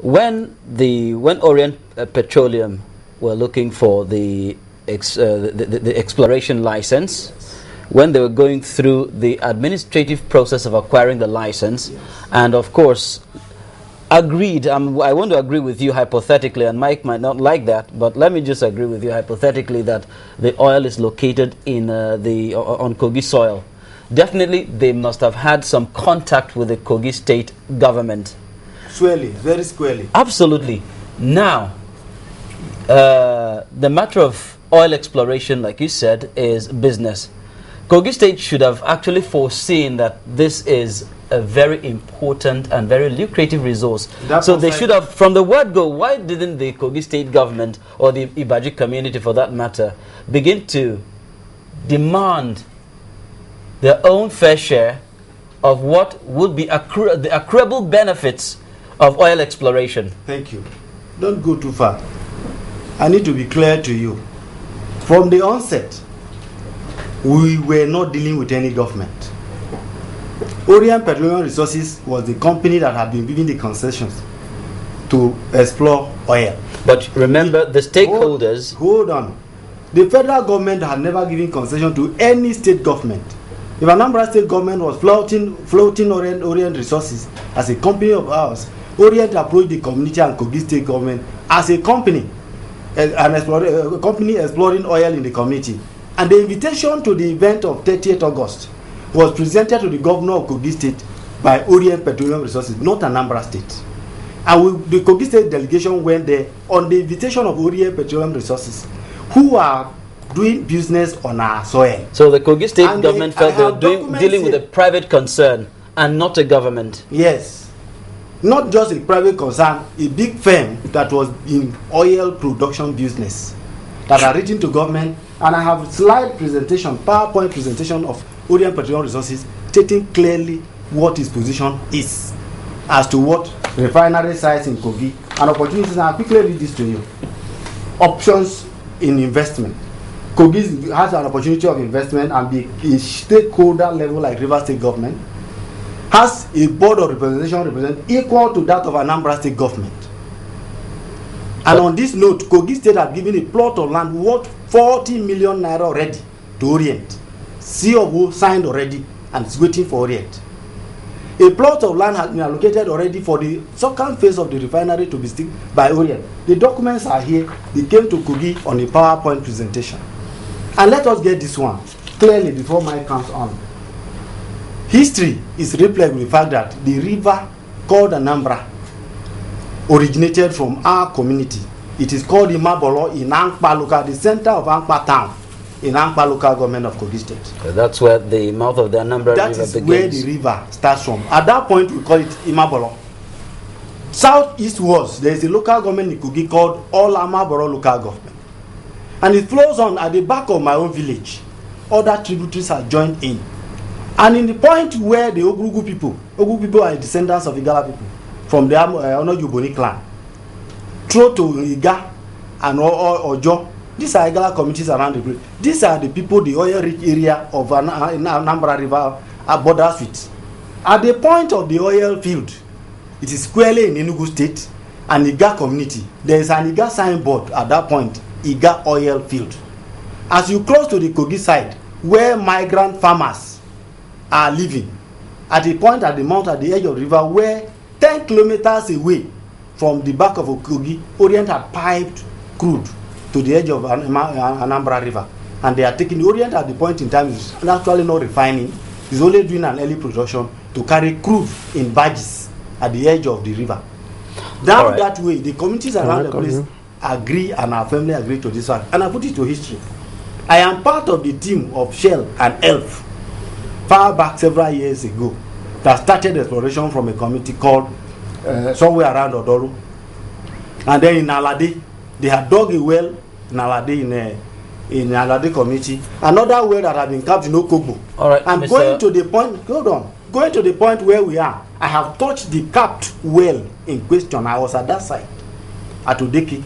when Orient Petroleum were looking for the exploration license, when they were going through the administrative process of acquiring the license, and of course agreed, I want to agree with you hypothetically, and Mike might not like that, but let me just agree with you hypothetically that the oil is located in on Kogi soil. Definitely they must have had some contact with the Kogi State government. Squarely, very squarely. Absolutely. Now, the matter of oil exploration, like you said, is business. Kogi State should have actually foreseen that this is a very important and very lucrative resource. So they should have, from the word go, why didn't the Kogi State government or the Ibaji community for that matter begin to demand their own fair share of what would be the accruable benefits of oil exploration? Thank you. Don't go too far. I need to be clear to you. From the onset, we were not dealing with any government. Orient Petroleum Resources was the company that had been given the concessions to explore oil. But remember, the stakeholders... Hold on. The federal government had never given concession to any state government. If Anambra state government was floating Orient Resources as a company of ours, Orient approached the community and Kogi State government as a company, a company exploring oil in the community. And the invitation to the event of 30th August was presented to the governor of Kogi State by Orient Petroleum Resources, not Anambra State. And the Kogi State delegation went there on the invitation of Orient Petroleum Resources, who are doing business on our soil. So the Kogi State government felt they were dealing with a private concern and not a government. Yes. Not just a private concern, a big firm that was in oil production business that are written to government. And I have a slide presentation, PowerPoint presentation of Orient Petroleum Resources stating clearly what his position is as to what refinery sites in Kogi and opportunities. I'll quickly read this to you. Options in investment. Kogi has an opportunity of investment and be a stakeholder level like River State government, has a board of representation equal to that of Anambra State government. And on this note, Kogi State had given a plot of land worth 40 million naira already to Orient. COO signed already and is waiting for Orient. A plot of land has been allocated already for the second phase of the refinery to be still by Orient. The documents are here. They came to Kogi on a PowerPoint presentation. And let us get this one clearly before Mike comes on. History is replete with the fact that the river called Anambra originated from our community. It is called Imabolo in Ankpa local, the center of Ankpa town, in Ankpa local government of Kogi State. So that's where the mouth of the Anambra River begins. That is where the river starts from. At that point, we call it Imabolo. Southeastwards, there is a local government in Kogi called All Amaboro local government. And it flows on at the back of my own village. Other tributaries are joined in. And in the point where the Ogugu people are descendants of Igala people, from the Onojuboni clan, through to Iga and Ojo. These are Igala communities around the place. These are the people, the oil-rich area of Anambra River borders with. At the point of the oil field, it is squarely in Enugu State, and Iga community. There is an Iga signboard at that point, Iga oil field. As you close to the Kogi side, where migrant farmers are living, at the point at the mount at the edge of the river, where 10 kilometers away from the back of Kogi, Orient had piped crude to the edge of Anambra River. And they are taking the Orient at the point in time is actually not refining, is only doing an early production to carry crude in barges at the edge of the river. Down that way, the communities around the place agree, and our family agree to this fact. And I put it to history. I am part of the team of Shell and ELF far back several years ago that started exploration from a community called somewhere around Odoru. And then in Alade, they had dug a well in Alade in Alade community. Another well that had been capped in Okogbo. All right, and going to the point, hold on, going to the point where we are, I have touched the capped well in question. I was at that site at Odeki.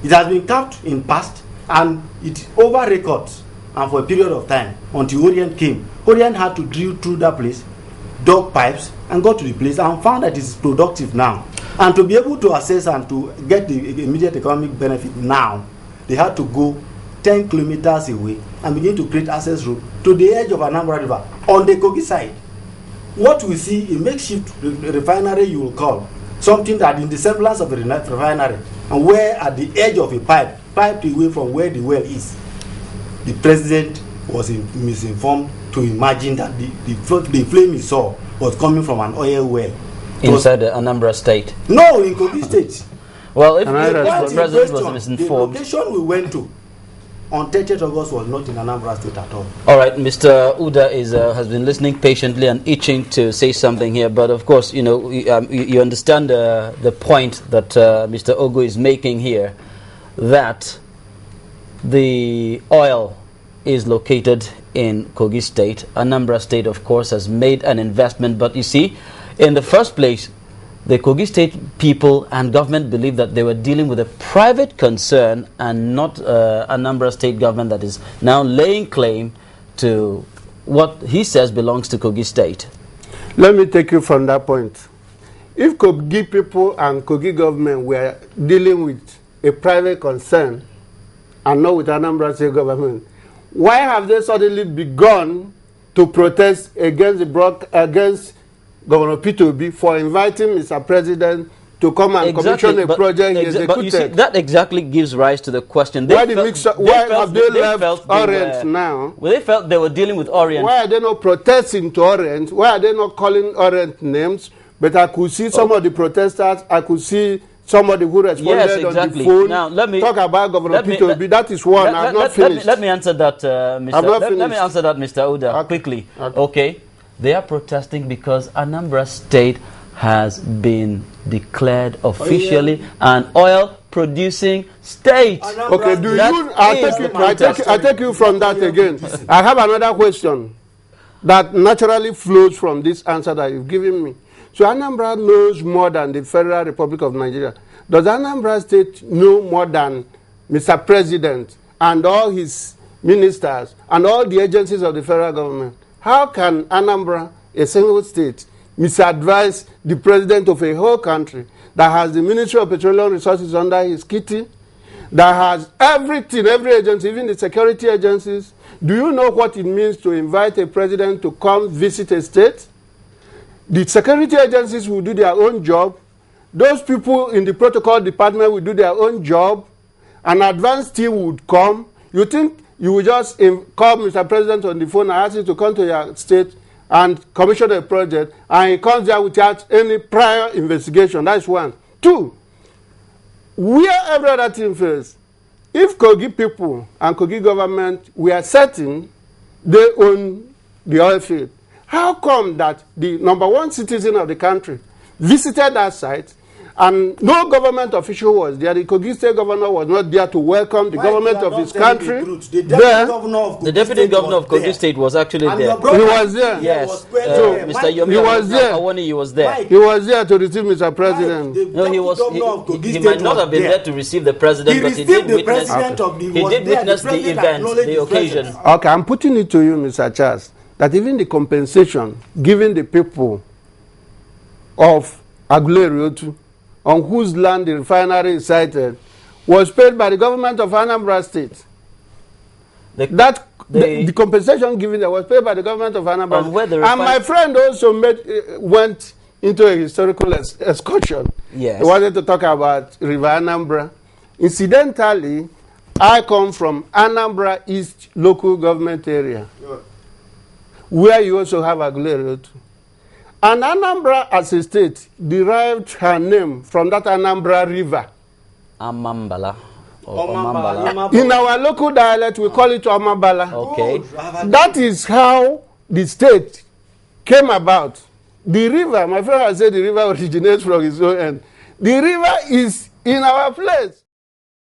It has been capped in past, and it over records and for a period of time until Orient came. Orient had to drill through that place, dug pipes, and got to the place and found that it's productive now. And to be able to assess and to get the immediate economic benefit now, they had to go 10 kilometers away and begin to create access road to the edge of Anambra River on the Kogi side. What we see, a makeshift refinery, you will call something that in the semblance of a refinery, and where at the edge of a pipe, piped away from where the well is, the president was misinformed to imagine that the flame he saw was coming from an oil well. Inside the Anambra State? No, in Kogi State. Well, if the president was misinformed... The location we went to on 30th August was not in Anambra State at all. All right, Mr. Uda has been listening patiently and itching to say something here, but of course, you know, you understand the point that Mr. Ogo is making here, that the oil is located in Kogi State. Anambra State, of course, has made an investment, but you see, in the first place, the Kogi State people and government believed that they were dealing with a private concern and not Anambra State government that is now laying claim to what he says belongs to Kogi State. Let me take you from that point. If Kogi people and Kogi government were dealing with a private concern and not with Anambra State government, why have they suddenly begun to protest against against Governor P2B for inviting Mr. President to come and commission a project he executed? But you see, that exactly gives rise to the question. Why have they left Orient now? Well, they felt they were dealing with Orient. Why are they not protesting to Orient? Why are they not calling Orient names? But I could see some of the protesters, I could see somebody who responded on the phone. Now, let me talk about Governor P2B. That is one. I've not finished. Let me answer that, Mr. Let me answer that, Mr. Uda, quickly. Okay. They are protesting because Anambra State has been declared officially an oil-producing state. Okay, I take you from that again. I have another question that naturally flows from this answer that you've given me. So Anambra knows more than the Federal Republic of Nigeria. Does Anambra State know more than Mr. President and all his ministers and all the agencies of the federal government? How can Anambra, a single state, misadvise the president of a whole country that has the Ministry of Petroleum Resources under his kitty, that has everything, every agency, even the security agencies? Do you know what it means to invite a president to come visit a state? The security agencies will do their own job. Those people in the protocol department will do their own job. An advanced team would come. You think you will just call Mr. President on the phone and ask him to come to your state and commission a project, and he comes there without any prior investigation? That's one. Two, where every other thing fails, if Kogi people and Kogi government were certain they own the oil field, how come that the #1 citizen of the country visited that site and no government official was there? The Kogi State governor was not there to welcome the government of his country. The deputy governor of Kogi State was actually there. He was there. Yes. Mr. Yomi, he was there. He was there. He was there to receive Mr. President. No, he might not have been there to receive the president, but he did witness the event, the occasion. Okay, I'm putting it to you, Mr. Charles, that even the compensation given the people of Aguleri on whose land the refinery is sited was paid by the government of Anambra State. The compensation given there was paid by the government of Anambra State. And my friend also went into a historical excursion. Yes. He wanted to talk about River Anambra. Incidentally, I come from Anambra East local government area, where you also have Aguleri. And Anambra as a state derived her name from that Anambra River. Amambala. In our local dialect, we call it Amambala. Okay. That is how the state came about. The river, my friend has said the river originates from his own end. The river is in our place.